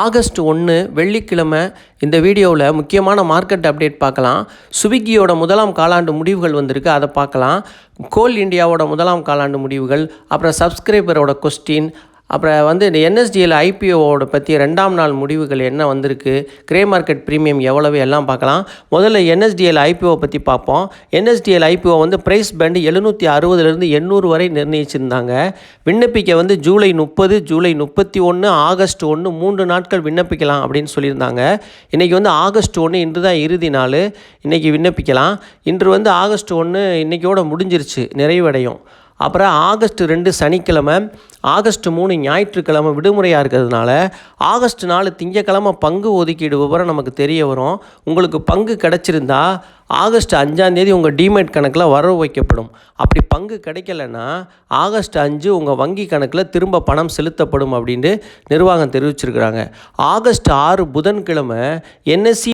August 1 வெள்ளிக்கிழமை இந்த வீடியோவில் முக்கியமான மார்க்கெட் அப்டேட் பார்க்கலாம். ஸ்விக்கியோட முதலாம் காலாண்டு முடிவுகள் வந்திருக்கு, அதை பார்க்கலாம். கோல் இண்டியாவோட முதலாம் காலாண்டு முடிவுகள், அப்புறம் சப்ஸ்கிரைபரோட கொஸ்டின், அப்புறம் இந்த என்எஸ்டிஎல் ஐபிஓவோட பற்றி 2ஆம் நாள் முடிவுகள் என்ன வந்திருக்கு, கிரே மார்க்கெட் ப்ரீமியம் எவ்வளவு எல்லாம் பார்க்கலாம். முதல்ல என்எஸ்டிஎல் ஐபிஓ பற்றி பார்ப்போம். என்எஸ்டிஎல் ஐபிஓ ப்ரைஸ் பேண்ட் 760லேருந்து 800 வரை நிர்ணயிச்சிருந்தாங்க. விண்ணப்பிக்க ஜூலை 30, ஜூலை 31, ஆகஸ்ட் 1 3 நாட்கள் விண்ணப்பிக்கலாம் அப்படின்னு சொல்லியிருந்தாங்க. இன்றைக்கி ஆகஸ்ட் 1 இன்று தான் இறுதி நாள். இன்றைக்கி விண்ணப்பிக்கலாம். இன்று ஆகஸ்ட் 1 இன்றைக்கியோட முடிஞ்சிருச்சு, நிறைவடையும். அப்புறம் ஆகஸ்ட் 2 சனிக்கிழமை, ஆகஸ்ட் 3 ஞாயிற்றுக்கிழமை விடுமுறையாக இருக்கிறதுனால ஆகஸ்ட் 4 திங்கக்கிழமை பங்கு ஒதுக்கீடு விவரம் நமக்கு தெரிய வரும். உங்களுக்கு பங்கு கிடச்சிருந்தா ஆகஸ்ட் 5ஆம் தேதி உங்கள் டிமேட் கணக்கில் வரவு வைக்கப்படும். அப்படி பங்கு கிடைக்கலன்னா ஆகஸ்ட் 5 உங்கள் வங்கி கணக்கில் திரும்ப பணம் செலுத்தப்படும் அப்படின்ட்டு நிர்வாகம் தெரிவிச்சிருக்கிறாங்க. ஆகஸ்ட் 6 புதன்கிழமை என்எஸ்சி